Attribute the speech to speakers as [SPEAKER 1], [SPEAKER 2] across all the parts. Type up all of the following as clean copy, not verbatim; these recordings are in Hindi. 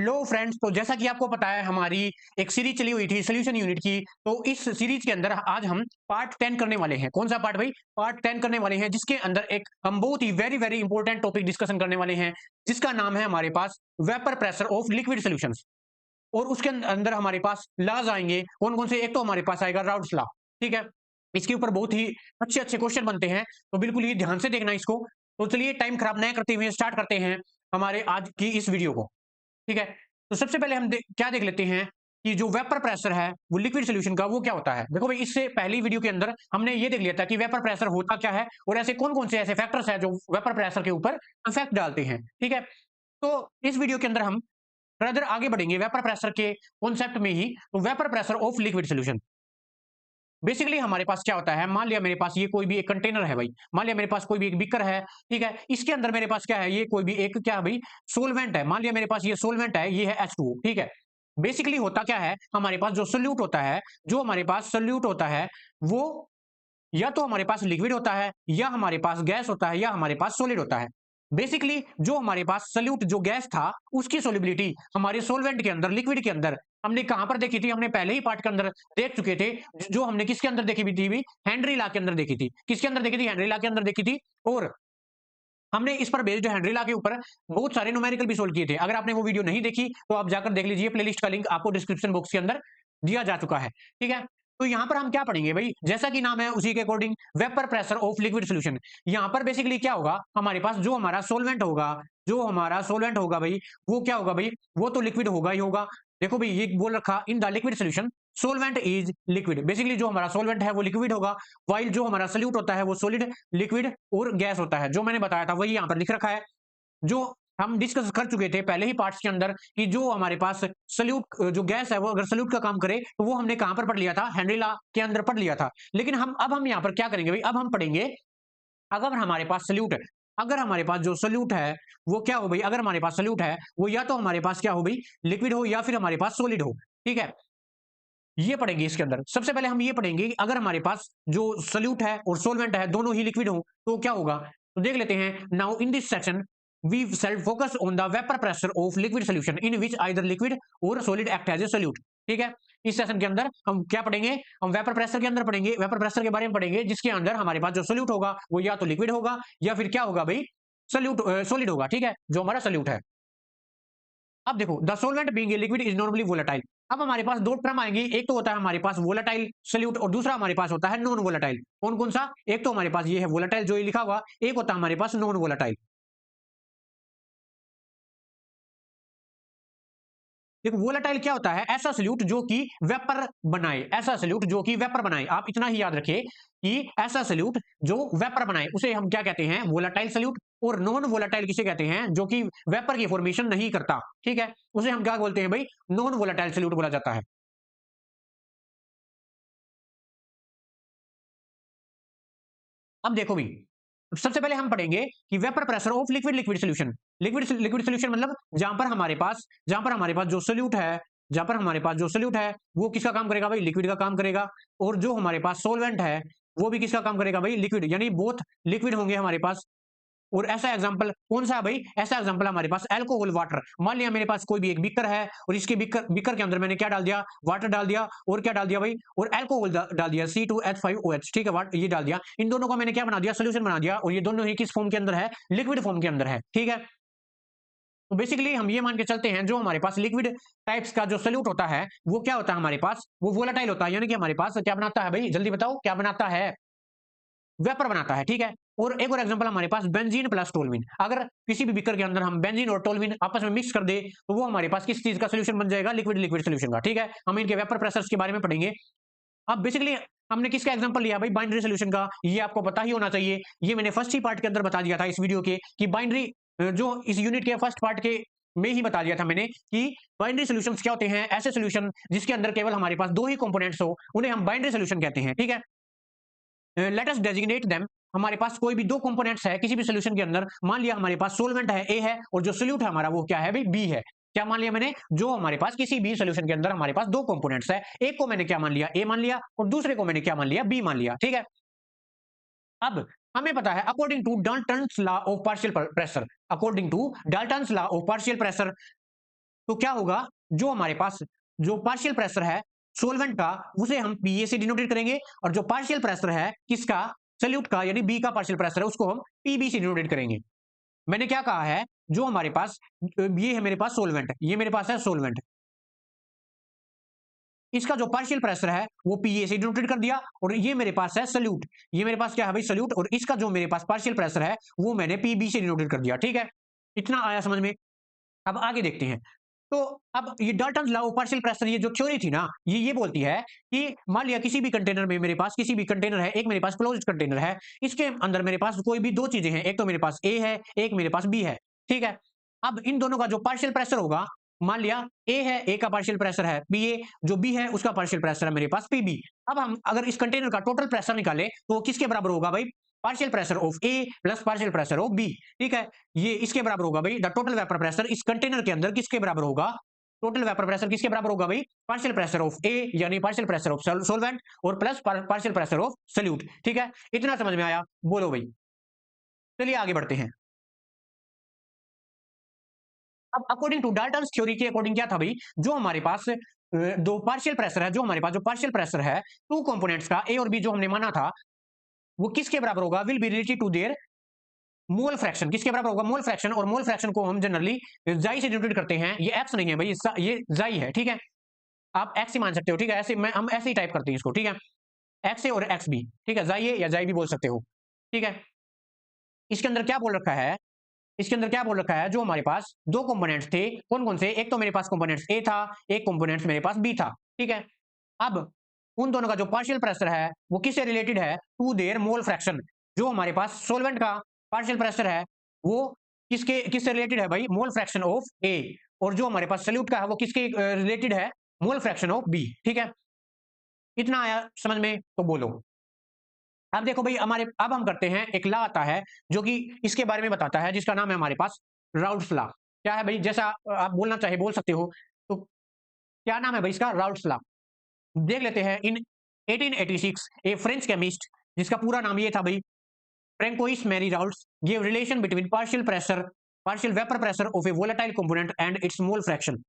[SPEAKER 1] हेलो फ्रेंड्स, तो जैसा कि आपको पता है हमारी एक सीरीज चली हुई थी सॉल्यूशन यूनिट की। तो इस सीरीज के अंदर आज हम पार्ट 10 करने वाले हैं। कौन सा पार्ट भाई? पार्ट 10 करने वाले हैं, जिसके अंदर एक हम बहुत ही very very important topic discussion करने वाले हैं, जिसका नाम है हमारे पास vapour pressure of liquid solutions. और उसके अंदर हमारे पास लॉज आएंगे। कौन कौन से? एक तो हमारे पास आएगा राउल्स लॉ। ठीक है, इसके ऊपर बहुत ही अच्छे अच्छे क्वेश्चन बनते हैं, तो बिल्कुल ही ध्यान से देखना इसको। तो चलिए टाइम खराब न करते हुए स्टार्ट करते हैं हमारे आज की इस वीडियो को। ठीक है, तो सबसे पहले हम क्या देख लेते हैं कि जो वेपर प्रेशर है वो लिक्विड सॉल्यूशन का वो क्या होता है। देखो भाई, इससे पहली वीडियो के अंदर हमने ये देख लिया था कि वेपर प्रेशर होता क्या है और ऐसे कौन कौन से ऐसे फैक्टर्स हैं जो वेपर प्रेशर के ऊपर इफेक्ट डालते हैं। ठीक है, तो इस वीडियो के अंदर हम फर्दर आगे बढ़ेंगे वेपर प्रेशर के कॉन्सेप्ट में ही। तो vapour pressure of liquid solution basically हमारे पास क्या होता है। मान लिया मेरे पास ये कोई भी एक कंटेनर है भाई, मान लिया मेरे पास कोई भी एक बीकर है। ठीक है, इसके अंदर मेरे पास क्या है, ये कोई भी एक क्या है भाई, सोलवेंट है। मान लिया मेरे पास ये सोलवेंट है, ये है H2O। ठीक है, बेसिकली होता क्या है, हमारे पास जो सोल्यूट होता है, जो हमारे पास सोल्यूट होता है वो या तो हमारे पास लिक्विड होता है, या हमारे पास गैस होता है, या हमारे पास सॉलिड होता है। बेसिकली जो हमारे पास सोल्यूट जो गैस था, उसकी सोलिबिलिटी हमारे सोलवेंट के अंदर, लिक्विड के अंदर हमने कहां पर देखी थी? हमने पहले ही पार्ट के अंदर देख चुके थे। जो हमने किसके अंदर देखी थी? हेनरी लॉ के अंदर देखी थी। किसके अंदर देखी थी? हेनरी लॉ के अंदर देखी थी। और हमने इस पर बेस्ड हेनरी लॉ के ऊपर बहुत सारे न्यूमेरिकल भी सोल्व किए थे। अगर आपने वो वीडियो नहीं देखी तो आप जाकर देख लीजिए, प्लेलिस्ट का लिंक आपको डिस्क्रिप्शन बॉक्स के अंदर दिया जा चुका है। ठीक है, तो यहां पर हम क्या पढ़ेंगे भाई, जैसा कि नाम है उसी के according vapour pressure of liquid solution. यहां पर बेसिकली क्या होगा, हमारे पास जो हमारा सोलवेंट होगा, जो हमारा सोलवेंट होगा भाई, वो क्या होगा भाई, वो तो लिक्विड होगा ही होगा। देखो भाई, ये बोल रखा in the liquid solution solvent is liquid. Basically जो हमारा सोलवेंट है वो लिक्विड होगा, वाइल जो हमारा सोल्यूट होता है वो सॉलिड, लिक्विड और गैस होता है। जो मैंने बताया था वही यहाँ पर लिख रखा है, जो हम डिस्कस कर चुके थे पहले ही पार्ट्स के अंदर कि जो हमारे पास सल्यूट जो गैस है वो अगर सल्यूट का काम करे तो वो हमने कहां पर पढ़ लिया था? हेनरी लॉ के अंदर पढ़ लिया था। लेकिन हम यहाँ पर क्या करेंगे भाई, अब हम पढ़ेंगे अगर हमारे पास सल्यूट है, अगर हमारे पास जो सल्यूट है वो क्या हो भाई, अगर हमारे पास सल्यूट है वो या तो हमारे पास क्या हो भाई, लिक्विड हो, या फिर हमारे पास सॉलिड हो। ठीक है, ये पढ़ेंगे इसके अंदर। सबसे पहले हम ये पढ़ेंगे कि अगर हमारे पास जो सल्यूट है और सोलवेंट है दोनों ही लिक्विड हो तो क्या होगा। तो देख लेते हैं। Now in this section we shall focus on the vapour pressure of liquid solution in which either liquid or solid act as a solute. ठीक है, इस सेशन के अंदर हम क्या पढ़ेंगे, हम वेपर प्रेशर के अंदर पढ़ेंगे, वेपर प्रेशर के बारे में पढ़ेंगे, जिसके अंदर हमारे पास जो सॉल्यूट होगा वो या तो लिक्विड होगा या फिर क्या होगा भाई, सॉल्यूट सॉलिड होगा। ठीक है, जो हमारा सॉल्यूट है। अब देखो, the solvent being a liquid is normally volatile. अब हमारे पास दो टर्म आएंगे, एक तो होता है हमारे पास वोलेटाइल सोल्यूट और दूसरा हमारे पास होता है नॉन वोलेटाइल। कौन कौन सा? एक तो हमारे पास ये है वोलेटाइल जो ये लिखा हुआ, एक होता है हमारे पास नॉन वोलेटाइल। देखो वोलेटाइल क्या होता है, ऐसा सोल्यूट जो कि वेपर बनाए, ऐसा सोल्यूट जो कि वेपर बनाए। आप इतना ही याद रखिए कि ऐसा सोल्यूट जो वेपर बनाए उसे हम क्या कहते हैं? Volatile solute. और नॉन वोलेटाइल किसे कहते हैं? जो कि वेपर की फॉर्मेशन नहीं करता। ठीक है, उसे हम क्या बोलते हैं भाई? नॉन वोलेटाइल सोल्यूट बोला जाता है। अब देखो भी, सबसे पहले हम पढ़ेंगे कि vapour pressure of liquid liquid solution. Liquid solution मतलब जहां पर हमारे पास जो सोल्यूट है, जहां पर हमारे पास जो सोल्यूट है वो किसका काम करेगा भाई? लिक्विड का काम करेगा। और जो हमारे पास सोलवेंट है वो भी किसका काम करेगा भाई? लिक्विड, यानी बोथ लिक्विड होंगे हमारे पास। और ऐसा एग्जांपल कौन सा है भाई? ऐसा एग्जांपल हमारे पास अल्कोहल वाटर। मान लिया मेरे पास कोई भी एक बीकर है और इसके बीकर बीकर के अंदर मैंने क्या डाल दिया? वाटर डाल दिया। और क्या डाल दिया भाई? और अल्कोहल डाल दिया, C2H5OH। ठीक है, वाट ये डाल दिया। इन दोनों का मैंने क्या बना दिया? सोल्यूशन बना दिया। और ये दोनों ही किस फॉर्म के अंदर है? लिक्विड फॉर्म के अंदर है। ठीक है, तो बेसिकली हम ये मान के चलते हैं जो हमारे पास लिक्विड टाइप्स का जो सोल्यूट होता है वो क्या होता है हमारे पास? वो वोलेटाइल होता है, यानी कि हमारे पास क्या बनाता है भाई? जल्दी बताओ क्या बनाता है? वेपर बनाता है। ठीक है, और एक और एग्जांपल हमारे पास बेंजीन प्लस टोलुइन। अगर किसी भी बीकर के अंदर हम बेंजीन और टोलुइन आपस में मिक्स कर दे तो वो हमारे पास किस चीज का सॉल्यूशन बन जाएगा? लिक्विड लिक्विड सॉल्यूशन का। ठीक है, हम इनके वेपर प्रेशर्स के बारे में पढ़ेंगे। अब बेसिकली हमने किसका एग्जांपल लिया भाई? बाइनरी सॉल्यूशन का। ये आपको पता ही होना चाहिए, ये मैंने फर्स्ट ही पार्ट के अंदर बता दिया था इस वीडियो के कि बाइनरी जो इस यूनिट के फर्स्ट पार्ट के में ही बता दिया था मैंने कि बाइनरी सॉल्यूशंस क्या होते हैं? ऐसे सॉल्यूशन जिसके अंदर केवल हमारे पास दो ही कंपोनेंट्स हो उन्हें हम बाइनरी सॉल्यूशन कहते हैं। ठीक है, लेट अस डेजिग्नेट देम। हमारे पास कोई भी दो कंपोनेंट्स है किसी भी सॉल्यूशन के अंदर, मान लिया हमारे पास सोलवेंट है ए है और जो सोल्यूट है हमारा वो क्या है भाई? बी है। क्या मान लिया मैंने? जो हमारे पास किसी भी सॉल्यूशन के अंदर हमारे पास दो कंपोनेंट्स है, एक को मैंने क्या मान लिया? ए मान लिया, और दूसरे को मैंने क्या मान लिया? बी मान लिया। ठीक है, अब हमें पता है according to Dalton's law of partial pressure, according to Dalton's law of partial pressure तो क्या होगा, जो हमारे पास जो पार्शियल प्रेशर है सोलवेंट का, उसे हम पीए से डिनोटेड करेंगे, और जो पार्शियल प्रेशर है किसका, सल्यूट का, यानी बी का पार्शियल प्रेशर है, उसको हम पीबी से डिनोटेड करेंगे। मैंने क्या कहा है, जो हमारे पास ये है मेरे पास सोलवेंट, ये मेरे पास है सोलवेंट, इसका जो पार्शियल प्रेशर है वो पीए से डिनोटेड कर दिया, और ये मेरे पास है सल्यूट, ये मेरे पास क्या है भाई सल्यूट, और इसका जो मेरे पास पार्शियल प्रेशर है वो मैंने पीबी से डिनोटेड कर दिया। ठीक है, इतना आया समझ में। अब आगे देखते हैं। तो अब ये Dalton law of partial pressure, ये जो थ्योरी थी ना, ये बोलती है कि मान लिया किसी भी कंटेनर में, मेरे पास किसी भी कंटेनर है, एक मेरे पास क्लोज्ड कंटेनर है, इसके अंदर मेरे पास कोई भी दो चीजें हैं, एक तो मेरे पास ए है, एक मेरे पास बी है। ठीक है, अब इन दोनों का जो पार्शियल प्रेशर होगा, मान लिया ए है, ए का पार्शियल प्रेशर है पी ए, जो बी है उसका पार्शियल प्रेशर है मेरे पास पीबी। अब हम अगर इस कंटेनर का टोटल प्रेशर निकाले तो वो किसके बराबर होगा भाई, partial pressure of A plus partial pressure of B. ठीक है, ये इसके बराबर होगा भाई, द टोटल वेपर प्रेशर इस कंटेनर के अंदर किसके बराबर होगा, टोटल वेपर प्रेशर किसके बराबर होगा भाई, पार्शियल प्रेशर ऑफ ए यानी पार्शियल प्रेशर ऑफ सोलवेंट, और plus partial pressure of solute. ठीक है, इतना समझ में आया, बोलो भाई। चलिए आगे बढ़ते हैं। अब अकॉर्डिंग टू डाल्टन्स थ्योरी के अकॉर्डिंग क्या था भाई, जो हमारे पास दो पार्शियल प्रेशर है, जो हमारे पास जो पार्शियल प्रेशर है टू कंपोनेंट्स का ए और बी जो हमने माना था, वो किसके बराबर होगा, will be related to their mole fraction. किसके बराबर होगा, मोल फ्रैक्शन, और मोल फ्रैक्शन को हम जनरली जाई से डिनोटेड करते हैं, ये एक्स नहीं है भाई, ये जाई है। ठीक है, आप एक्स ही मान सकते हो। ठीक है, ऐसे हम ऐसे ही टाइप करते हैं इसको। ठीक है, एक्स ए और एक्स बी, ठीक है, जाई ए या जाई भी बोल सकते हो। ठीक है, इसके अंदर क्या बोल रखा है, इसके अंदर क्या बोल रखा है, जो हमारे पास दो कंपोनेंट्स थे, कौन कौन से, एक तो मेरे पास कंपोनेंट्स ए था, एक कंपोनेंट्स मेरे पास बी था। ठीक है, अब उन दोनों का जो पार्शियल प्रेशर है वो किससे रिलेटेड है, टू देयर मोल फ्रैक्शन। जो हमारे पास सोलवेंट का पार्शियल प्रेशर है वो किससे रिलेटेड है भाई, मोल फ्रैक्शन ऑफ ए, और जो हमारे पास सल्यूट का है वो किसके रिलेटेड है, मोल फ्रैक्शन ऑफ बी। ठीक है, इतना आया समझ में, तो बोलो। अब देखो भाई, हमारे अब हम करते हैं, एक लॉ आता है जो कि इसके बारे में बताता है, जिसका नाम है हमारे पास राउट्स लॉ। क्या है भाई, जैसा आप बोलना चाहे बोल सकते हो। तो क्या नाम है भाई इसका, राउट्स लॉ। देख लेते हैं। इन 1886 ए फ्रेंच केमिस्ट, जिसका पूरा नाम ये था भाई, Francois Marie Raoult's, give relation between partial vapour pressure of a volatile component and its mole fraction.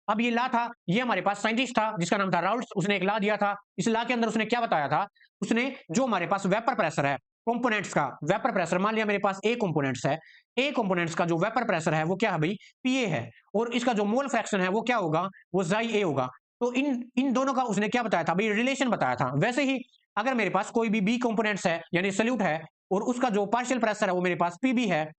[SPEAKER 1] अब ये ला था, ये हमारे पास साइंटिस्ट था जिसका नाम था राउट्स, उसने एक ला दिया था। इस ला के अंदर उसने क्या बताया था, उसने जो हमारे पास वेपर प्रेशर है कंपोनेंट्स का, वेपर प्रेशर मान लिया मेरे पास ए कंपोनेंट्स है, ए कंपोनेंट्स का जो वेपर प्रेशर है वो क्या है भाई, पीए है, और इसका जो मोल फ्रैक्शन है वो क्या होगा, वो जाई ए होगा। तो इन इन दोनों का उसने क्या बताया था भाई, रिलेशन बताया था। वैसे ही अगर मेरे पास कोई भी बी कंपोनेंट्स है यानी सल्यूट है, और उसका जो पार्शियल प्रेशर है वो मेरे पास पीबी है,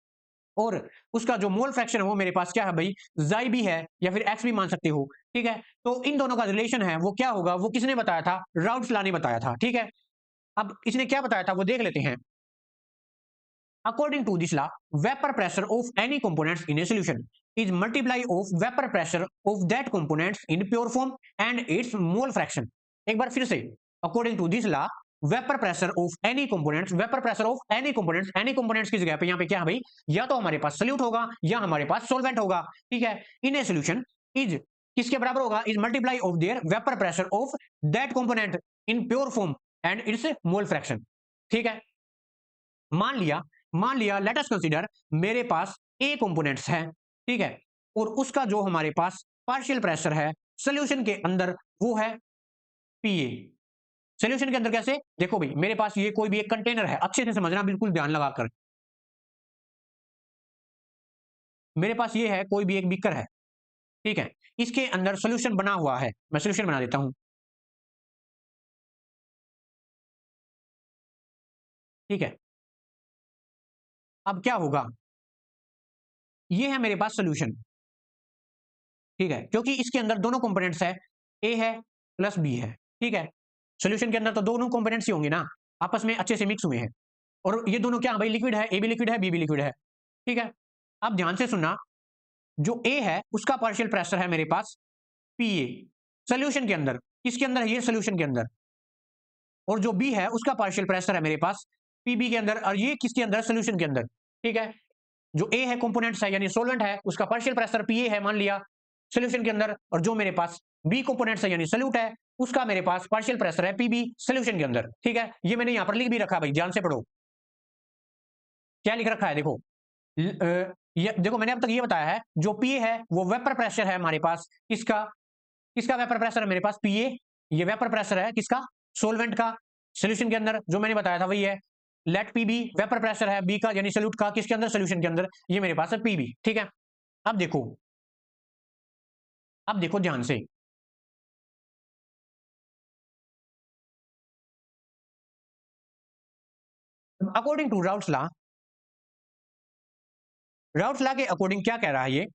[SPEAKER 1] और उसका जो मोल फ्रैक्शन है वो मेरे पास क्या है भाई, जाई भी है, या फिर एक्स भी मान सकते हो। ठीक है, तो इन दोनों का रिलेशन है वो क्या होगा, वो किसने बताया था, राउट्स लॉ ने बताया था। ठीक है, अब इसने क्या बताया था वो देख लेते हैं। According to this law, vapour pressure of any components in a solution is multiply of vapour pressure of that components in pure form and its mole fraction. एक बार फिर से, according to this law, vapour pressure of any components, vapour pressure of any components, any components की जगह पे यहाँ पे क्या है भाई, या तो हमारे पास सॉल्यूट होगा या हमारे पास सॉल्वेंट होगा। ठीक है, इन ए सॉल्यूशन इज किसके बराबर होगा, is multiply of their vapour pressure of that component in pure form and its mole fraction. ठीक है, मान लिया लेट अस कंसीडर, मेरे पास ए कंपोनेंट्स है, ठीक है, और उसका जो हमारे पास पार्शियल प्रेशर है सॉल्यूशन के अंदर वो है पीए। सॉल्यूशन के अंदर कैसे, देखो भाई, मेरे पास ये कोई भी एक कंटेनर है, अच्छे से समझना, बिल्कुल ध्यान लगाकर। मेरे पास ये है कोई भी एक बीकर है, ठीक है, इसके अंदर सॉल्यूशन बना हुआ है, मैं सॉल्यूशन बना देता हूं। ठीक है, अब क्या होगा, ये है मेरे पास सॉल्यूशन। ठीक है, क्योंकि इसके अंदर दोनों कंपोनेंट्स है, ए है प्लस बी है। ठीक है, सॉल्यूशन के अंदर तो दोनों कंपोनेंट्स ही होंगे ना, आपस में अच्छे से मिक्स हुए हैं, और ये दोनों क्या भाई, लिक्विड है, ए भी लिक्विड है, बी भी लिक्विड है। ठीक है, अब ध्यान से सुनना, जो ए है उसका पार्शियल प्रेशर है मेरे पास पीए सॉल्यूशन के अंदर, किसके अंदर है, ये सॉल्यूशन के अंदर, और जो बी है उसका पार्शियल प्रेशर है मेरे पास पीबी के अंदर, और ये किसके अंदर, सॉल्यूशन के अंदर। ठीक है, जो ए है कंपोनेंट्स है यानी सोलवेंट है, उसका पार्शियल प्रेशर पीए है मान लिया सॉल्यूशन के अंदर, और जो मेरे पास बी कंपोनेंट्स है यानी सॉल्यूट है, उसका मेरे पास पार्शियल प्रेशर है पीबी सॉल्यूशन के अंदर। ठीक है, ये मैंने यहां पर लिख भी रखा भाई, ध्यान से पढ़ो क्या लिख रखा है, देखो ये देखो मैंने अब तक ये बताया है, जो पीए है वो वेपर प्रेशर है हमारे पास, किसका किसका वेपर प्रेशर है मेरे पास, पीए। ये वेपर प्रेशर है किसका, सोलवेंट का। सोल्यूशन के अंदर जो मैंने बताया था वही है। Let P B vapour pressure है बी का, यानी सोल्यूट का, किसके अंदर, सोल्यूशन के अंदर। ये मेरे पास है पीबी, ठीक है। अब देखो, अब देखो ध्यान से, according to Raoult's law, Raoult's law के अकॉर्डिंग क्या कह रहा है ये,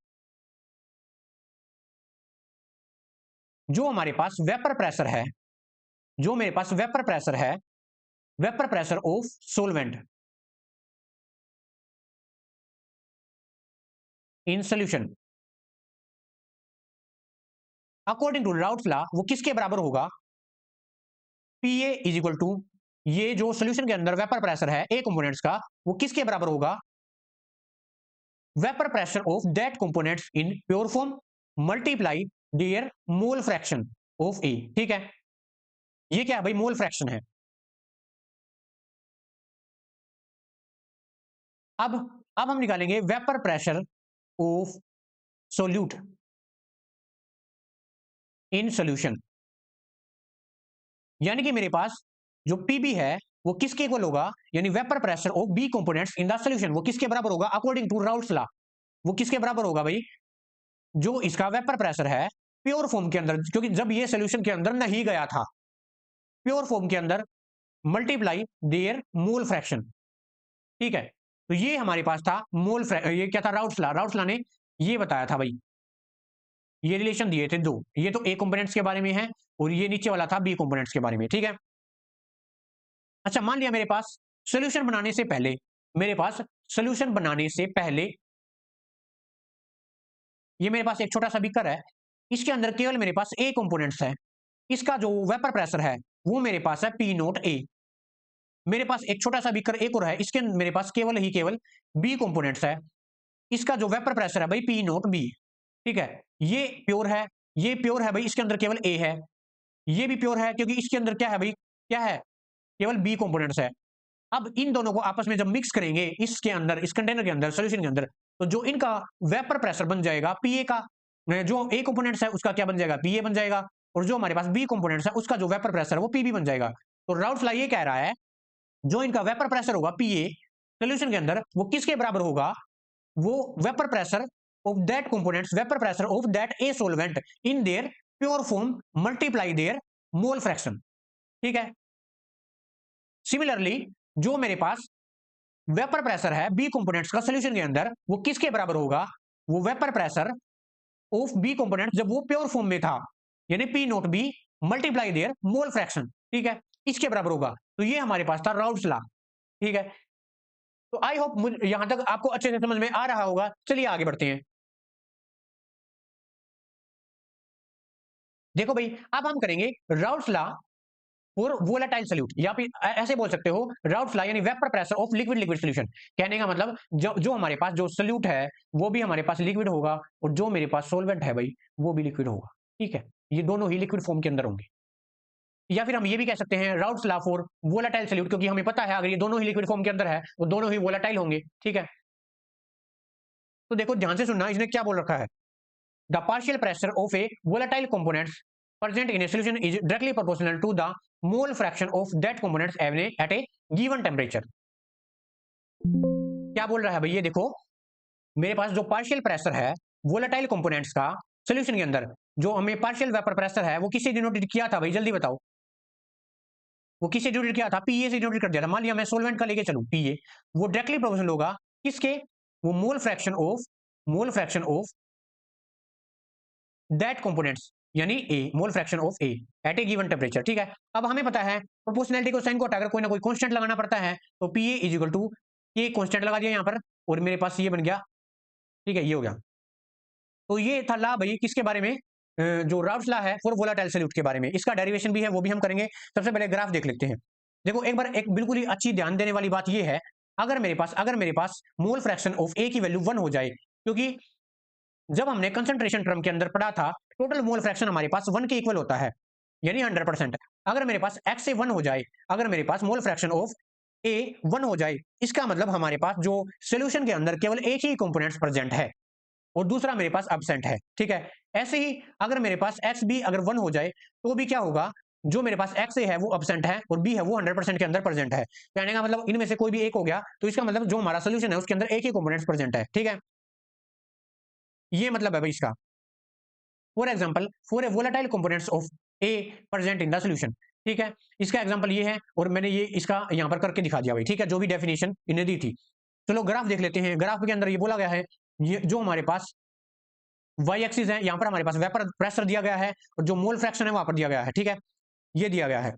[SPEAKER 1] जो हमारे पास वेपर प्रेशर है, जो मेरे पास वेपर प्रेशर है, vapour pressure of solvent in solution, according to Raoult's law वो किसके बराबर होगा, पीए इज इक्वल टू, ये जो सोल्यूशन के अंदर वेपर प्रेशर है ए कंपोनेंट्स का, वो किसके बराबर होगा, vapour pressure of that components in pure form multiply their mole fraction of A, ठीक है। ये क्या है भाई, मोल फ्रैक्शन है। अब अब हम निकालेंगे vapour pressure of solute in solution, यानी कि मेरे पास जो पीबी है वो किसके इक्वल होगा, यानी vapour pressure of B components in the solution, वो किसके बराबर होगा अकॉर्डिंग टू राउट्स लॉ, वो किसके बराबर होगा भाई, जो इसका वेपर प्रेशर है प्योर फॉर्म के अंदर, क्योंकि जब ये सोल्यूशन के अंदर नहीं गया था, प्योर फॉर्म के अंदर, मल्टीप्लाई देयर मोल फ्रैक्शन, ठीक है। तो ये हमारे पास था ये क्या था, राउट्स लॉ, राउट्स लॉ ने ये बताया था भाई, ये रिलेशन दिए थे दो, ये तो ए कंपोनेंट्स के बारे में है और ये नीचे वाला था बी कंपोनेंट्स के बारे में, ठीक है। अच्छा मान लिया मेरे पास सोल्यूशन बनाने से पहले, मेरे पास सोल्यूशन बनाने से पहले ये मेरे पास एक छोटा सा बीकर है, इसके अंदर केवल मेरे पास ए कंपोनेंट्स है, इसका जो वेपर प्रेशर है वो मेरे पास है पी नोट ए। मेरे पास एक छोटा सा बीकर एक और है, इसके अंदर मेरे पास केवल ही केवल बी कंपोनेंट्स है, इसका जो वेपर प्रेशर है भाई पी नोट बी, ठीक है। ये प्योर है, ये प्योर है भाई, इसके अंदर केवल ए है। ये भी प्योर है क्योंकि इसके अंदर क्या है भाई, क्या है, केवल बी कंपोनेंट्स है। अब इन दोनों को आपस में जब मिक्स करेंगे इसके अंदर, इस कंटेनर के अंदर, सॉल्यूशन के अंदर, तो जो इनका वेपर प्रेशर बन जाएगा पीए का, जो ए कंपोनेंट्स है उसका क्या बन जाएगा, पीए बन जाएगा, और जो हमारे पास बी कंपोनेंट्स है उसका जो वेपर प्रेशर है वो पीबी बन जाएगा। तो राउट्स लॉ ये कह रहा है, जो इनका वेपर प्रेशर होगा पीए सॉल्यूशन के अंदर, वो किसके बराबर होगा, वो vapour pressure of that components, vapour pressure of that a solvent in their pure form multiply their mole fraction, ठीक है। सिमिलरली जो मेरे पास वेपर प्रेशर है बी कंपोनेंट्स का सॉल्यूशन के अंदर, वो किसके बराबर होगा, वो vapour pressure of B component जब वो प्योर फॉर्म में था, यानी P naught B multiply their mole fraction, ठीक है, इसके बराबर होगा। तो ये हमारे पास था राउट्स लॉ, ठीक है। तो आई होप यहां तक आपको अच्छे से समझ में आ रहा होगा। चलिए आगे बढ़ते हैं। देखो भाई, अब हम करेंगे routes law for volatile solute, या फिर ऐसे बोल सकते हो राउट्स लॉ यानी vapour pressure of liquid liquid solution. कहने का मतलब जो हमारे पास जो सॉल्यूट है वो भी हमारे पास लिक्विड होगा, और जो मेरे पास सॉल्वेंट है भाई वो भी लिक्विड होगा, ठीक है। ये दोनों ही लिक्विड फॉर्म के अंदर होंगे। या फिर हम ये भी कह सकते हैं routes law for volatile solute, क्योंकि हमें पता है अगर ये दोनों ही लिक्विड फॉर्म के अंदर है तो दोनों ही वोलेटाइल होंगे, ठीक है। तो देखो ध्यान से सुनना, इसने क्या बोल रखा है, the partial pressure of a volatile components present in a solution is directly proportional to the mole fraction of that components at a given temperature। क्या बोल रहा है भाई, ये देखो मेरे पास जो पार्शियल प्रेशर है वोलेटाइल कंपोनेंट्स का सॉल्यूशन के अंदर, जो हमें पार्शियल वेपर प्रेशर है वो किससे डिनोटेड किया था भाई, जल्दी बताओ, वो किससे डिनोटेड किया था, पीए से डिनोटेड कर दिया था। मान लिया मैं सोलवेंट का लेके चलूं पीए, वो डायरेक्टली प्रोपोर्शनल होगा किसके, वो mole fraction of that components, यानी A, mole fraction of A at a given temperature, ठीक है। अब हमें पता है प्रोपोर्शनैलिटी को साइन को हटाकर कोई ना कोई कांस्टेंट लगाना पड़ता है, तो P A is equal to ये कांस्टेंट लगा दिया यहाँ पर, और मेरे पास ये बन गया, ठीक है, ये हो गया। तो ये था ला भाई किसके बारे में, जो राउट्स ला है फॉर वोलेटाइल सॉल्यूट के बारे में, इसका डेरिवेशन भी है वो भी हम करेंगे। सबसे पहले ग्राफ देख लेते हैं। देखो एक बार एक बिल्कुल ही अच्छी ध्यान देने वाली बात ये है, अगर मेरे पास मोल फ्रैक्शन ऑफ ए की वैल्यू 1 हो जाए, क्योंकि जब हमने कंसंट्रेशन टर्म के अंदर पढ़ा था टोटल मोल फ्रैक्शन हमारे पास 1 के इक्वल होता है, यानी 100%। अगर मेरे पास x से 1 हो जाए, अगर मेरे पास मोल फ्रैक्शन ऑफ ए 1 हो जाए, इसका मतलब हमारे पास जो सॉल्यूशन के अंदर केवल एक ही कंपोनेंट्स प्रेजेंट है और दूसरा मेरे पास एब्सेंट है, ठीक है। ऐसे ही अगर मेरे पास एक्स बी अगर 1 हो जाए तो भी क्या होगा, जो मेरे पास एक्स ए है वो एब्सेंट है और बी है वो 100% के अंदर प्रेजेंट है। कहने का मतलब इनमें से कोई भी एक हो गया तो इसका मतलब जो हमारा सोल्यूशन है उसके अंदर एक ही कंपोनेंट्स प्रेजेंट है, ठीक है। ये मतलब है भाई इसका। For example for a volatile components of A present in the solution, ठीक है। इसका एग्जाम्पल ये है और मैंने ये इसका यहाँ पर करके दिखा दिया भाई, ठीक है, जो भी डेफिनेशन इन्हें दी थी। चलो ग्राफ देख लेते हैं। ग्राफ के अंदर ये बोला गया है, ये जो हमारे पास वाई एक्सिस है, यहाँ पर हमारे पास वेपर प्रेशर दिया गया है और जो मोल फ्रैक्शन है वहां पर दिया गया है, ठीक है, ये दिया गया है।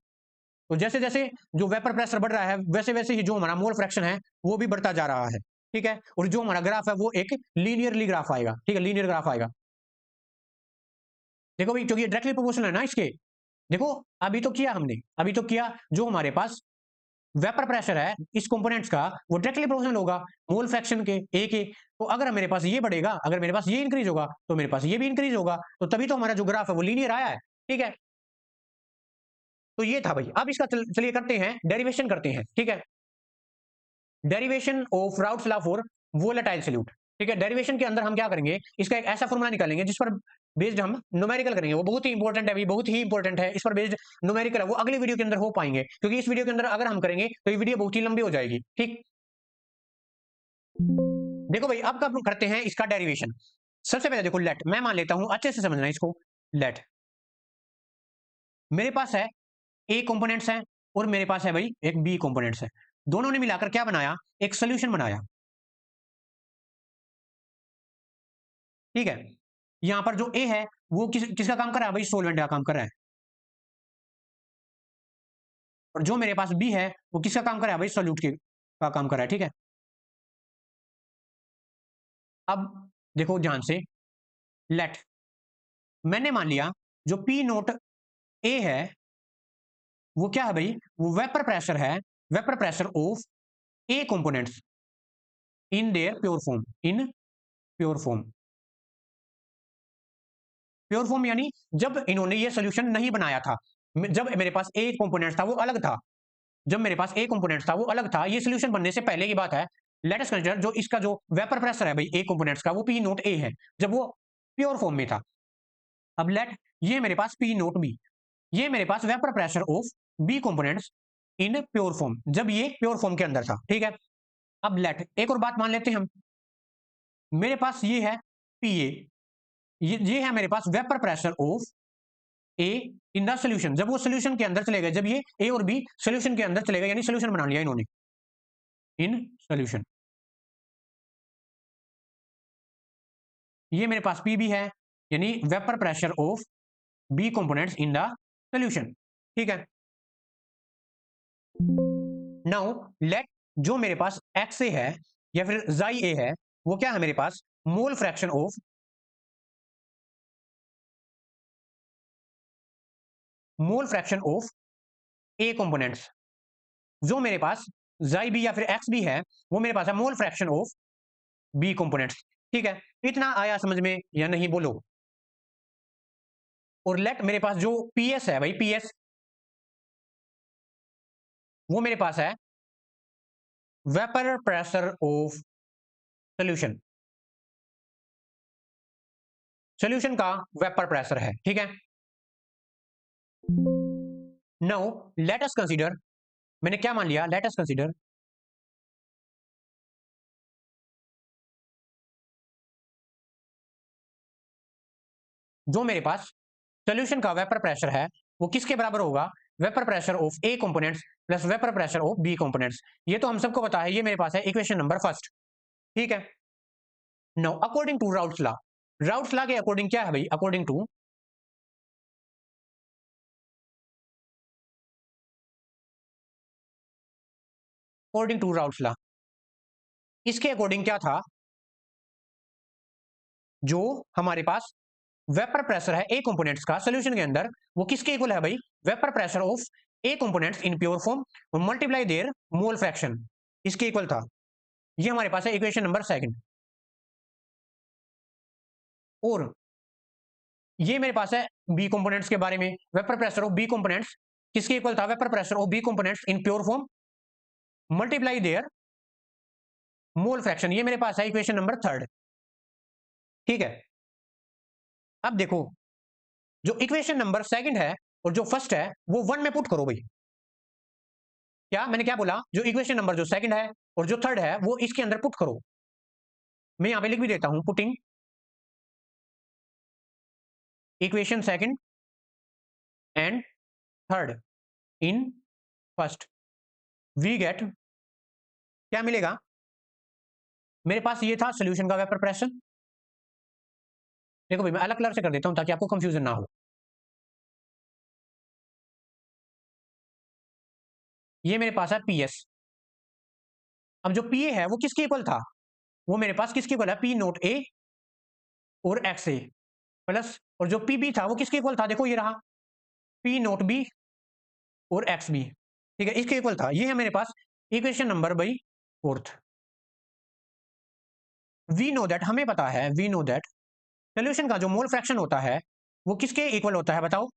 [SPEAKER 1] तो जैसे जैसे जो वेपर प्रेशर बढ़ रहा है वैसे वैसे ही जो हमारा मोल फ्रैक्शन है वो भी बढ़ता जा रहा है, ठीक है। और जो हमारा ग्राफ है वो एक लीनियरली ग्राफ आएगा, ठीक है, लीनियर ग्राफ आएगा। देखो भाई क्योंकि ये डायरेक्टली प्रोपोर्शनल है ना इसके। देखो अभी तो किया हमने, अभी तो किया, जो हमारे पास वेपर प्रेशर है इस कंपोनेंट्स का वो डायरेक्टली प्रोपोर्शनल होगा मोल फ्रैक्शन के ए के। तो अगर मेरे पास ये बढ़ेगा, अगर मेरे पास ये इंक्रीज होगा तो मेरे पास ये भी इंक्रीज होगा, तो तभी तो हमारा जो ग्राफ है वो लीनियर आया है, ठीक है। तो ये था भाई। अब इसका चलिए करते हैं डेरिवेशन करते हैं, ठीक है। Derivation of routes law for volatile solute, ठीक है। डेरिवेशन के अंदर हम क्या करेंगे, इसका एक ऐसा फॉर्मूला निकालेंगे जिस पर बेस्ड हम न्यूमेरिकल करेंगे। वो बहुत ही इंपॉर्टेंट है भाई, बहुत ही इंपॉर्टेंट है। इस पर बेस्ड न्यूमेरिकल है वो अगली वीडियो के अंदर हो पाएंगे, क्योंकि इस वीडियो के अंदर अगर हम करेंगे तो ये वीडियो बहुत ही लंबी हो जाएगी, ठीक। देखो भाई अब कब करते हैं इसका डेरिवेशन। सबसे पहले देखो लेट, मैं मान लेता हूं, अच्छे से समझना इसको। लेट मेरे पास है ए कंपोनेंट्स है और मेरे पास है भाई एक बी कंपोनेंट्स है। दोनों ने मिलाकर क्या बनाया, एक सोल्यूशन बनाया, ठीक है। यहां पर जो ए है वो किसका काम कर रहा है भाई, सोलवेंट का काम कर रहा है। और जो मेरे पास बी है वो किसका काम कर रहा है भाई, सोल्यूट के का काम कर रहा है, ठीक है। अब देखो ध्यान से, लेट मैंने मान लिया जो पी नोट ए है वो क्या है भाई, वो वेपर प्रेशर है, vapour pressure of A components in their pure form, in pure form. Pure form यानी जब इन्होंने ये सोल्यूशन नहीं बनाया था, जब मेरे पास ए कंपोनेंट था वो अलग था, जब मेरे पास ए कंपोनेंट था वो अलग था, ये सोल्यूशन बनने से पहले की बात है। लेट अस कंसीडर जो इसका जो वेपर प्रेशर है भाई ए कंपोनेंट्स का वो पी नोट ए है, जब वो प्योर फॉर्म में था। अब लेट ये मेरे पास पी नोट बी, ये मेरे पास vapour pressure of B components in pure form, जब ये प्योर फॉर्म के अंदर था, ठीक है। अब लेट एक और बात मान लेते हैं हम, मेरे पास ये है पी ए, ये है मेरे पास vapour pressure of A in the solution, जब वो सोल्यूशन के अंदर चले गए, जब ये ए और बी सोल्यूशन के अंदर चले गए, यानी सोल्यूशन बना लिया इन्होंने इन सोल्यूशन। ये मेरे पास पी भी है, यानी vapour pressure of B components in the solution, ठीक है। नाउ लेट जो मेरे पास एक्स ए है या फिर जाई ए है वो क्या है मेरे पास, mole fraction of, mole fraction of A components. जो मेरे पास जाई बी या फिर एक्स बी है वो मेरे पास है mole fraction of B components, ठीक है। इतना आया समझ में या नहीं बोलो। और लेट मेरे पास जो पीएस है भाई, पीएस वो मेरे पास है vapour pressure of solution, solution का वेपर प्रेशर है, ठीक है। नाउ लेट अस कंसीडर, मैंने क्या मान लिया, लेट अस कंसीडर जो मेरे पास सोल्यूशन का वेपर प्रेशर है वो किसके बराबर होगा, vapour pressure of A components plus vapour pressure of B components. ये तो हम सबको पता है, ये मेरे पास है इक्वेशन नंबर फर्स्ट, ठीक है। Now according to Raoult's law, Raoult's law के अकॉर्डिंग क्या है भाई, अकॉर्डिंग टू राउट्स लॉ, इसके अकॉर्डिंग क्या था, जो हमारे पास वेपर प्रेशर है ए कंपोनेंट्स का सोल्यूशन के अंदर वो किसके इक्वल है भाई, vapour pressure of A components in pure form और मल्टीप्लाई देयर मोल फ्रैक्शन, इसके इक्वल था। ये हमारे पास है इक्वेशन नंबर सेकंड। और ये मेरे पास है बी कंपोनेंट्स के बारे में, vapour pressure of B components किसके इक्वल था, vapour pressure of B components in pure form multiply their mole fraction. ये मेरे पास है इक्वेशन नंबर 3। ठीक है, अब देखो जो इक्वेशन नंबर 2 है और जो फर्स्ट है वो 1 में पुट करो भाई। क्या मैंने क्या बोला, जो इक्वेशन नंबर जो 2 है और जो 3 है वो इसके अंदर पुट करो। मैं यहां पे लिख भी देता हूं, putting equation 2 and 3 in first, we get, क्या मिलेगा मेरे पास, ये था सोल्यूशन का वेपर प्रेशर। देखो भाई मैं अलग कलर से कर देता हूं ताकि आपको कंफ्यूजन ना हो। ये मेरे पास है पीएस। अब जो पीए है वो किसके इक्वल था, वो मेरे पास किसके इक्वल है, पी नोट ए और एक्स ए प्लस, और जो पीबी था वो किसके इक्वल था, देखो ये रहा, पी नोट बी और एक्स बी। ठीक है, इसके इक्वल था। ये है मेरे पास इक्वेशन नंबर भाई 4। वी नो दैट, हमें पता है, वी नो दैट सोल्यूशन का जो मोल फ्रैक्शन होता है वो किसके इक्वल होता है बताओ,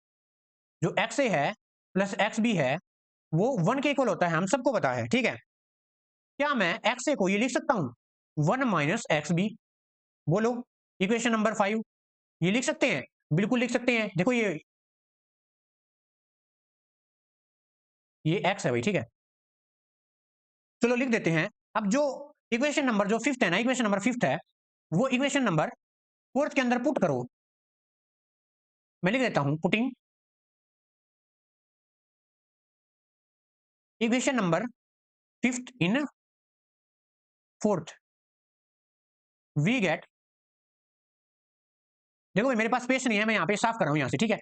[SPEAKER 1] जो एक्स ए है प्लस एक्स बी है वो 1 के इक्वल होता है, हम सबको पता है। ठीक है, क्या मैं एक्स ए को ये लिख सकता हूं 1 माइनस एक्स बी, बोलो इक्वेशन नंबर 5, ये लिख सकते हैं, बिल्कुल लिख सकते हैं। देखो ये एक्स है भाई। ठीक है, चलो लिख देते हैं। अब जो इक्वेशन नंबर जो 5th है ना, इक्वेशन नंबर 5th है, वो इक्वेशन नंबर 4th के अंदर पुट करो। मैं लिख देता हूं, putting equation number 5th in 4th, we get, देखो भाई मेरे पास स्पेस नहीं है, मैं यहां पे साफ कर रहा हूं यहां से। ठीक है,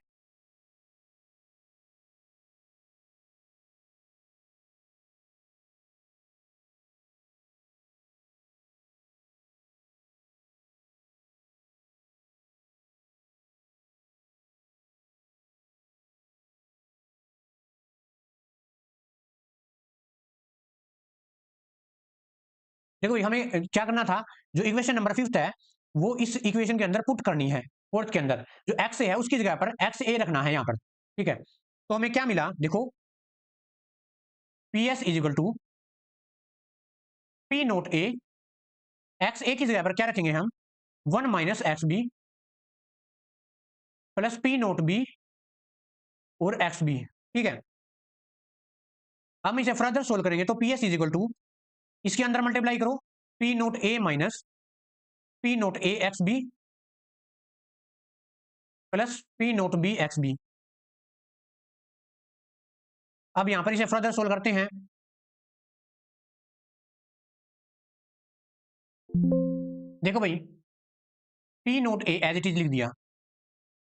[SPEAKER 1] देखो भाई हमें क्या करना था, जो इक्वेशन नंबर 5th है वो इस इक्वेशन के अंदर पुट करनी है। 4th के अंदर जो एक्स ए है उसकी जगह पर एक्स ए रखना है यहां पर। ठीक है, तो हमें क्या मिला देखो, P S is equal to P naught A, X A की जगह पर क्या रखेंगे हम, 1 minus X B plus P naught B और एक्स बी। ठीक है, हम इसे फर्दर सोल्व करेंगे तो P S is equal to, इसके अंदर मल्टीप्लाई करो, P naught A minus P naught A X B plus P naught B X B. अब यहां पर इसे फर्दर सोल्व करते हैं। देखो भाई P naught A as it is लिख दिया,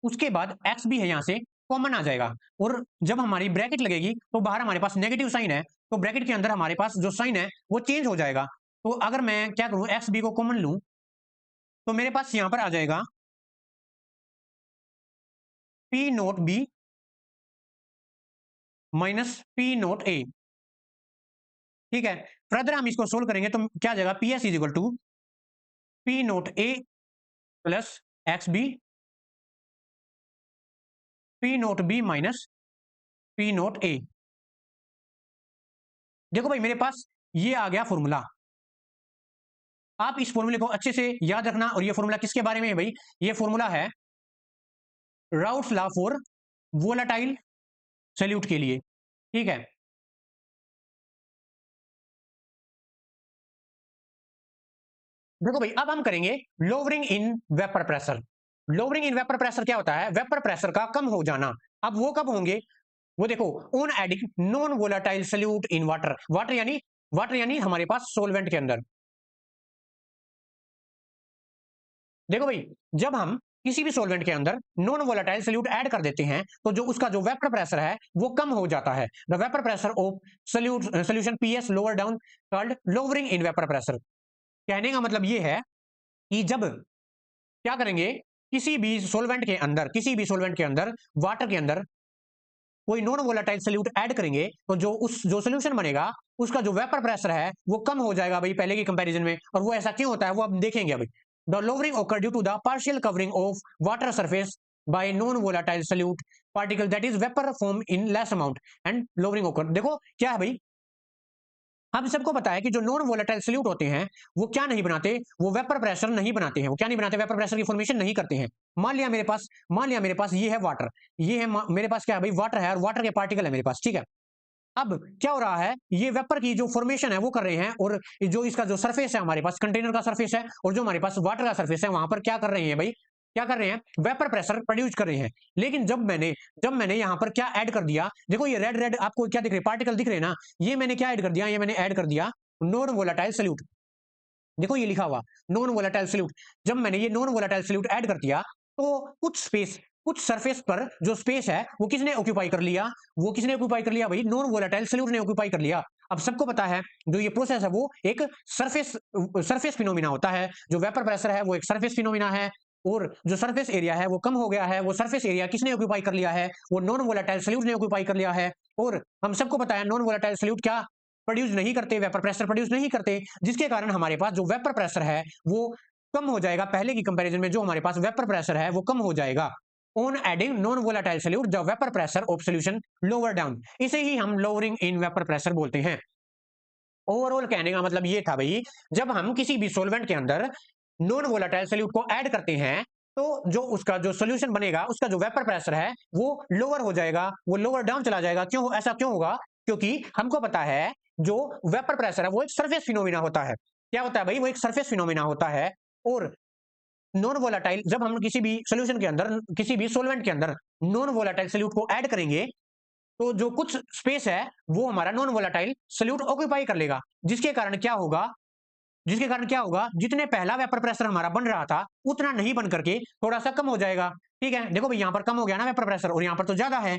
[SPEAKER 1] उसके बाद एक्स भी है यहां से कॉमन आ जाएगा, और जब हमारी ब्रैकेट लगेगी तो बाहर हमारे पास नेगेटिव साइन है, तो ब्रैकेट के अंदर हमारे पास जो साइन है वो चेंज हो जाएगा। तो अगर मैं क्या करूं, एक्स बी को कॉमन लूं तो मेरे पास यहां पर आ जाएगा P naught B minus P naught A. ठीक है, फर्दर हम इसको सोल्व करेंगे तो क्या आ जाएगा, P S is equal to P naught A plus X B P naught B minus P naught A. देखो भाई मेरे पास ये आ गया फॉर्मूला। आप इस फॉर्मूले को अच्छे से याद रखना, और ये फॉर्मूला किसके बारे में है भाई, ये फॉर्मूला है routes law for volatile solute के लिए। ठीक है, देखो भाई अब हम करेंगे lowering in vapour pressure. Lowering in vapour pressure क्या होता है, वेपर प्रेशर का कम हो जाना। अब वो कब होंगे, वो देखो, on adding non volatile solute in water, water यानी हमारे पास सोलवेंट के अंदर। देखो भाई जब हम किसी भी सॉल्वेंट के अंदर नॉन वोलाटाइल सॉल्यूट ऐड कर देते हैं तो जो उसका जो वेपर प्रेशर है वो कम हो जाता है। The vapour pressure of solution PS lower down called lowering in vapour pressure. कहने का मतलब ये है कि जब क्या करेंगे, किसी भी सॉल्वेंट के अंदर वाटर के अंदर कोई नॉन वोलाटाइल सॉल्यूट ऐड करेंगे तो जो उस जो सॉल्यूशन बनेगा उसका जो वेपर प्रेशर है वो कम हो जाएगा भाई पहले की कंपैरिजन में। और वो ऐसा क्यों होता है वो अब देखेंगे अभी। The lowering occur due to the partial covering of water surface by non volatile solute particle that is vapor form in less amount and lowering occur। देखो क्या है भाई, हम सबको पता है कि जो नॉन वोलेटाइल सॉल्यूट होते हैं वो क्या नहीं बनाते, वो वेपर प्रेशर नहीं बनाते हैं। वो क्या नहीं बनाते, वेपर प्रेशर की फॉर्मेशन नहीं करते हैं। मान लिया मेरे पास ये है वाटर, ये है मेरे पास क्या है भाई, वाटर है और वाटर के पार्टिकल है मेरे पास, ठीक है। अब क्या हो रहा है, ये वेपर की जो फॉर्मेशन है वो कर रहे हैं, और जो इसका जो सरफेस है हमारे पास कंटेनर का सरफेस है, और जो हमारे पास वाटर का सरफेस है, वहां पर क्या कर रहे हैं भाई, क्या कर रहे हैं, वेपर प्रेशर प्रोड्यूस कर रहे हैं। लेकिन जब मैंने यहां पर क्या ऐड कर दिया, देखो ये रेड रेड आपको क्या दिख रहे, पार्टिकल दिख रहे हैं ना, ये मैंने क्या ऐड कर दिया, ये मैंने ऐड कर दिया नॉन वोलेटाइल सॉल्यूट। देखो ये लिखा हुआ नॉन वोलेटाइल सॉल्यूट। जब मैंने ये नॉन वोलेटाइल सॉल्यूट ऐड कर दिया, तो कुछ सरफेस पर जो स्पेस है वो किसने ऑक्यूपाई कर लिया, वो किसने ऑक्यूपाई कर लिया भाई, नॉन वोलेटाइल सॉल्यूट ने ऑक्यूपाई कर लिया। अब सबको पता है जो ये प्रोसेस है वो एक सरफेस सरफेस फिनोमिना होता है। जो वेपर प्रेशर है वो एक सरफेस फिनोमिना है, और जो सरफेस एरिया है वो कम हो गया है, वो सरफेस एरिया किसने ऑक्यूपाई कर लिया है, वो नॉन वोलेटाइल सॉल्यूट ने ऑक्यूपाई कर लिया है। और हम सबको पता है नॉन वोलेटाइल सॉल्यूट क्या प्रोड्यूस नहीं करते, वेपर प्रेशर प्रोड्यूस नहीं करते, जिसके कारण हमारे पास जो वेपर प्रेशर है वो कम हो जाएगा। पहले की कंपैरिजन में जो हमारे पास वेपर प्रेशर है वो कम हो जाएगा। On adding non volatile solute the vapour pressure of solution lower down, इसे ही हम लोअरिंग इन वेपर प्रेशर बोलते हैं। ओवरऑल कहने का मतलब ये था भाई, जब हम किसी भी सॉल्वेंट के अंदर नॉन वोलेटाइल सॉल्यूट को ऐड करते हैं, तो जो उसका जो सॉल्यूशन बनेगा, उसका जो वेपर प्रेशर है वो लोअर हो जाएगा, वो लोअर डाउन चला जाएगा। क्यों, ऐसा क्यों होगा, क्योंकि हमको पता है जो वेपर प्रेशर है वो एक सरफेस फिनोमिना होता है। क्या होता है भाई, वो एक सरफेस फिनोमिना होता है। और नॉन वोलेटाइल, जब हम किसी भी सॉल्यूशन के अंदर, किसी भी सॉल्वेंट के अंदर नॉन वोलेटाइल सॉल्यूट को ऐड करेंगे, तो जो कुछ स्पेस है वो हमारा नॉन वोलेटाइल सॉल्यूट ऑक्यूपाई कर लेगा, जिसके कारण क्या होगा, जितने पहला वेपर प्रेशर हमारा बन रहा था उतना नहीं बन करके थोड़ा सा कम हो जाएगा। ठीक है, देखो भाई यहाँ पर कम हो गया ना वेपर प्रेशर, और यहाँ पर तो ज्यादा है,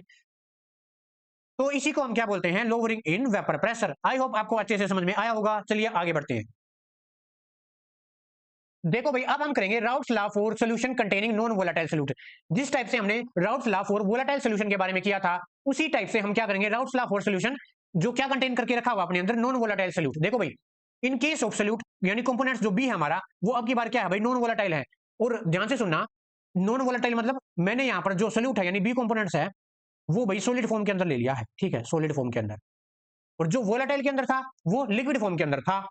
[SPEAKER 1] तो इसी को हम क्या बोलते हैं, lowering in vapour pressure. I hope आपको अच्छे से समझ में आया होगा। चलिए आगे बढ़ते हैं। देखो भाई अब हम करेंगे routes law for solution containing non volatile solute. जिस टाइप से हमने routes law for volatile solution के बारे में किया था, उसी टाइप से हम क्या करेंगे, राउट्स लॉ फॉर सॉल्यूशन जो क्या कंटेन करके रखा हुआ अपने अंदर, नॉन वोलेटाइल सॉल्यूट। देखो भाई इन केस ऑफ सॉल्यूट यानी कंपोनेंट्स जो बी है हमारा, वो अब की बार क्या है भाई, नॉन वोलेटाइल है। और ध्यान से सुनना, नॉन वोलेटाइल मतलब मैंने यहाँ पर जो सॉल्यूट है यानी बी कंपोनेंट्स है वो भाई सॉलिड फॉर्म के अंदर ले लिया है, ठीक है, सॉलिड फॉर्म के अंदर। और जो वोलेटाइल के अंदर था वो लिक्विड फॉर्म के अंदर था।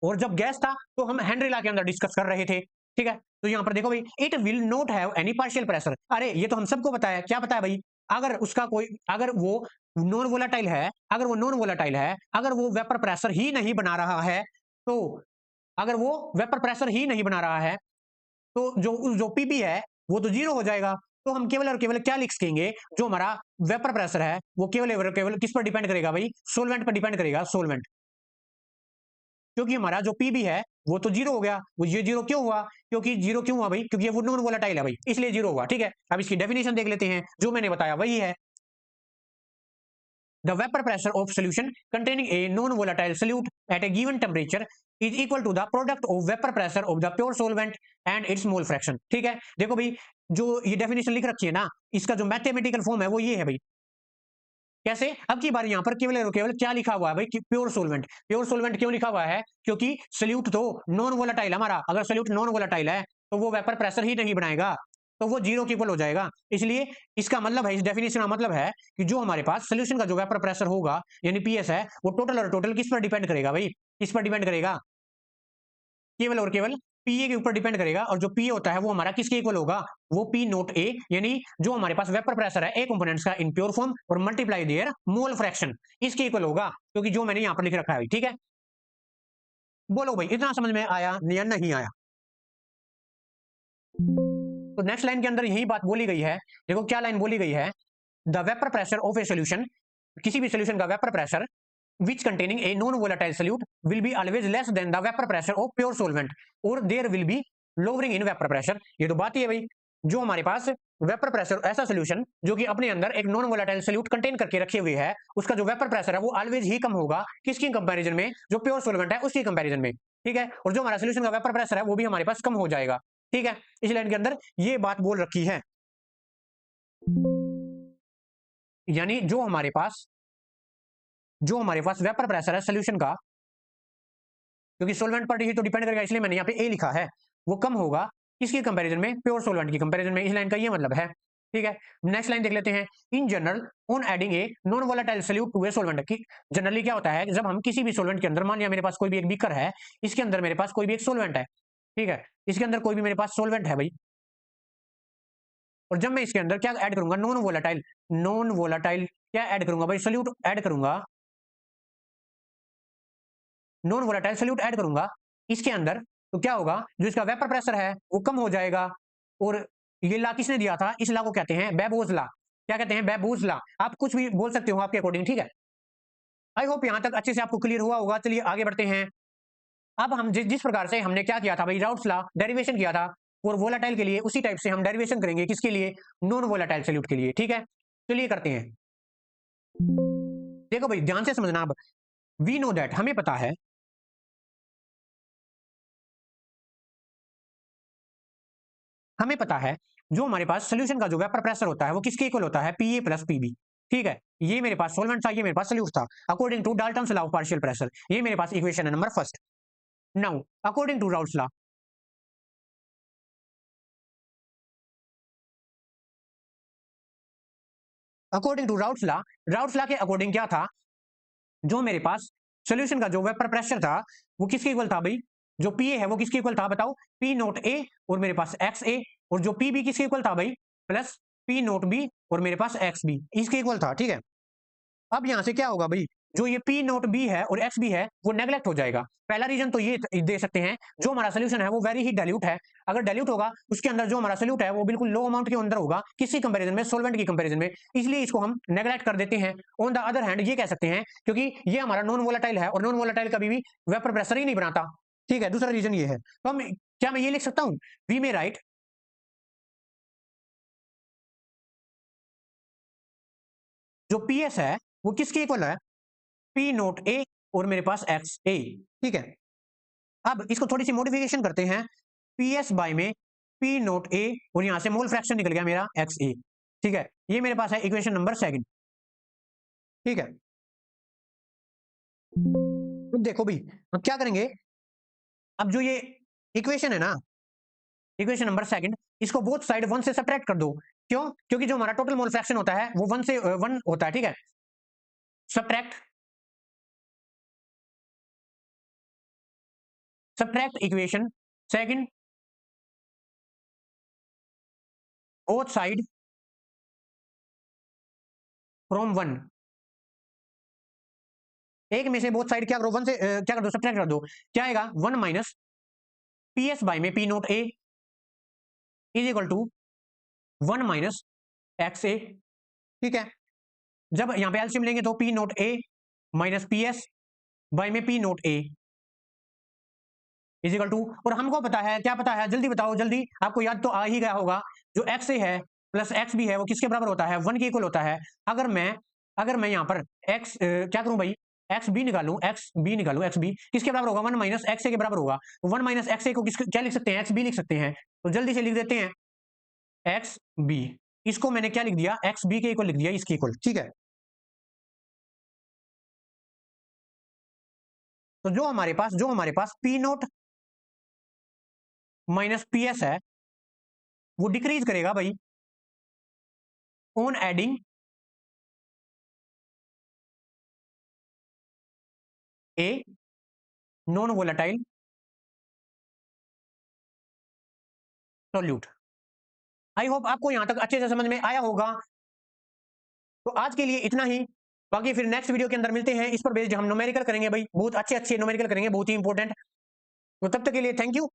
[SPEAKER 1] और जब गैस था तो हम हेनरी लॉ के अंदर डिस्कस कर रहे थे, ठीक है। तो यहाँ पर देखो भाई, it will not have any partial pressure. अरे ये तो हम सबको पता है, क्या पता है भाई, अगर वो नॉन वोलेटाइल है, अगर वो वेपर प्रेशर ही नहीं बना रहा है, तो अगर वो वेपर प्रेशर ही नहीं बना रहा है, तो जो पीपी है वो तो जीरो हो जाएगा। तो हम केवल और केवल क्या लिख सकेंगे, जो हमारा वेपर प्रेशर है वो केवल और केवल किस पर डिपेंड करेगा भाई, सोलवेंट पर डिपेंड करेगा, सोलवेंट। क्योंकि हमारा जो पीबी है वो तो जीरो हो गया। वो ये जीरो क्यों हुआ, क्योंकि जीरो क्यों हुआ भाई, क्योंकि ये वो नॉन वोलेटाइल है भाई, इसलिए जीरो हुआ। ठीक है, अब इसकी डेफिनेशन देख लेते हैं, जो मैंने बताया वही है। The vapor pressure of solution containing a non-volatile solute at a given temperature is equal to the product of vapor pressure of the pure solvent and its mole fraction। ठीक है, देखो भाई जो ये डेफिनेशन लिख रखी है ना, इसका जो मैथमेटिकल फॉर्म है वो ये है भाई। कैसे, अब की बार यहाँ पर केवल और केवल क्या लिखा हुआ है भाई, कि प्योर सोलवेंट। प्योर सोलवेंट क्यों लिखा हुआ है, क्योंकि सल्यूट तो नॉन वोलेटाइल हमारा, अगर सल्यूट नॉन वोलेटाइल है तो वो वेपर प्रेशर ही नहीं बनाएगा, तो वो जीरो की इक्वल हो जाएगा। इसलिए इसका मतलब है, इस डेफिनेशन का मतलब है कि जो हमारे पास सोल्यूशन का जो वेपर प्रेशर होगा यानी पीएस है, वो टोटल और टोटल किस पर डिपेंड करेगा भाई, किस पर डिपेंड करेगा, केवल और केवल पीए के ऊपर डिपेंड करेगा। और जो पीए होता है वो हमारा किसके इक्वल होगा, वो पी नोट ए, यानी जो हमारे पास वेपर प्रेशर है ए कंपोनेंट्स का इन प्योर फॉर्म और मल्टीप्लाई देयर मोल फ्रैक्शन, इसके इक्वल होगा, क्योंकि जो मैंने यहां पर लिख रखा है। ठीक है, बोलो भाई इतना समझ में आया या नहीं आया। तो नेक्स्ट लाइन के अंदर यही बात बोली गई है। देखो क्या लाइन बोली गई है, the vapour pressure of a solution, किसी भी सोल्यूशन का vapour pressure which containing a non-volatile solute will be always less than the vapor pressure of pure solvent or there will be lowering in vapor pressure। ये तो बात ही है भाई, जो हमारे पास वेपर प्रेशर, ऐसा सोल्यूशन जो कि अपने अंदर एक नॉन वोलेटाइल सोल्यूट कंटेन करके रखे हुए है, उसका जो वेपर प्रेशर है वो ऑलवेज ही कम होगा, किसकी कंपैरिजन में, जो प्योर सोलवेंट है उसकी कंपैरिजन में। ठीक है, और जो हमारा सोल्यूशन का वेपर प्रेशर है वो भी हमारे पास कम हो जाएगा। ठीक है, इस लाइन के अंदर ये बात बोल रखी है, यानी जो हमारे पास वेपर प्रेशर है सोल्यूशन का, क्योंकि सोलवेंट पर ही तो डिपेंड करेगा, इसलिए मैंने यहाँ पे ए लिखा है, वो कम होगा किसकी कंपैरिजन में, प्योर सोलवेंट की कंपैरिजन में। इस लाइन का ये मतलब है। ठीक है। नेक्स्ट लाइन देख लेते हैं। In general on adding a non volatile solute to a solvent, कि जनरली क्या होता है जब हम किसी भी सॉल्वेंट के अंदर, मान लिया मेरे पास कोई भी एक बीकर है, इसके अंदर मेरे पास कोई भी एक सॉल्वेंट है, ठीक है, इसके अंदर कोई भी मेरे पास सॉल्वेंट है भाई, और जब मैं इसके अंदर क्या ऐड करूंगा, नॉन वोलेटाइल क्या ऐड करूंगा भाई, सॉल्यूट ऐड करूंगा, नॉन वोलेटाइल सॉल्यूट ऐड करूंगा इसके अंदर, तो क्या होगा, जो इसका वेपर प्रेशर है वो कम हो जाएगा। और ये ला किसने दिया था, इस ला को कहते हैं बेबोज ला। क्या कहते हैं, बेबोज ला। आप कुछ भी बोल सकते हो आपके अकॉर्डिंग, ठीक है। आई होप यहां तक अच्छे से आपको क्लियर हुआ होगा। चलिए आगे बढ़ते हैं। अब हम जिस प्रकार से हमने क्या किया था भाई, राउट्स ला डेरिवेशन किया था और वोलेटाइल के लिए, उसी टाइप से हम डेरिवेशन करेंगे किसके लिए, नॉन वोलेटाइल सॉल्यूट के लिए, ठीक है। चलिए करते हैं। देखो भाई ध्यान से समझना। अब वी नो दैट, हमें पता है, हमें पता है जो हमारे पास सोल्यूशन का जो वेपर प्रेशर होता है वो किसके इक्वल होता है, पीए प्लस पीबी, ठीक है। ये मेरे पास सॉल्वेंट था, ये मेरे पास सॉल्यूट था, according to Dalton's law of partial pressure. ये मेरे पास इक्वेशन है number first. Now according to Raoult's law, according to Raoult's law के अकॉर्डिंग क्या था, जो मेरे पास सोल्यूशन का जो वेपर प्रेशर था वो किसके इक्वल था भाई, जो पीए है वो किसके इक्वल था बताओ, पी नोट ए और मेरे पास एक्स ए, और जो पी बी किसके इक्वल था भाई, प्लस पी नोट बी और मेरे पास एक्स बी, इसके इक्वल था, ठीक है। अब यहां से क्या होगा भाई, जो ये पी नोट बी है और एक्स बी है वो नेग्लेक्ट हो जाएगा। पहला रीजन तो ये दे सकते हैं, जो हमारा सोल्यूशन है वो वेरी ही डाइल्यूट है। अगर डाइल्यूट होगा उसके अंदर जो हमारा सोल्यूट है वो बिल्कुल लो अमाउंट के अंदर होगा किसी कंपैरिजन में, सॉल्वेंट की कंपैरिजन में, इसलिए इसको हम नेग्लेक्ट कर देते हैं। ऑन द अदर हैंड ये कह सकते हैं क्योंकि ये हमारा नॉन वोलेटाइल है और नॉन वोलेटाइल कभी भी वेपर प्रेशर ही नहीं बनाता, ठीक है। दूसरा रीजन ये है। तो हम क्या मैं ये लिख सकता हूं, वी में राइट जो पी एस है वो किसके इक्वल है, पी नोट ए और मेरे पास एक्स ए, ठीक है। अब इसको थोड़ी सी मॉडिफिकेशन करते हैं, पी एस बाय में पी नोट ए और यहां से मोल फ्रैक्शन निकल गया मेरा एक्स ए, ठीक है। ये मेरे पास है इक्वेशन नंबर सेकंड, ठीक है। तो देखो भाई हम क्या करेंगे, अब जो ये इक्वेशन है ना, इक्वेशन नंबर सेकंड, इसको बोथ साइड वन से सब्ट्रैक्ट कर दो। क्यों, क्योंकि जो हमारा टोटल मोल फ्रैक्शन होता है वो वन से वन होता है, ठीक है। Subtract, subtract equation second both side from one, एक में से बोथ साइड क्या करो, वन से क्या कर दो, सब्ट्रैक्ट कर दो। क्या आएगा, one minus P S by में P naught A is equal to one minus X A, ठीक है। जब यहां पे एलसीएम लेंगे तो P naught A minus P S by में P naught A is equal to, और हमको पता है, क्या पता है, जल्दी बताओ जल्दी, आपको याद तो आ ही गया होगा, जो एक्स ए है प्लस एक्स बी है वो किसके बराबर होता है, वन के इक्वल होता है। अगर मैं यहाँ पर एक्स क्या करूं भाई, एक्स बी किसके बराबर होगा, वन माइनस एक्स ए के बराबर होगा। वन माइनस एक्स ए को किस क्या लिख सकते हैं, एक्स बी लिख सकते हैं, तो जल्दी से लिख देते हैं एक्स बी। इसको मैंने क्या लिख दिया, एक्स बी के इक्वल लिख दिया, इसके इक्वल, ठीक है। तो जो हमारे पास P naught minus P S है वो डिक्रीज करेगा भाई on adding a non volatile solute. I hope आपको यहां तक अच्छे से समझ में आया होगा। तो आज के लिए इतना ही, बाकी फिर नेक्स्ट वीडियो के अंदर मिलते हैं, इस पर बेस्ड हम न्यूमेरिकल करेंगे भाई, बहुत अच्छे अच्छे न्यूमेरिकल करेंगे, बहुत ही इंपॉर्टेंट। तो तब तक के लिए थैंक यू।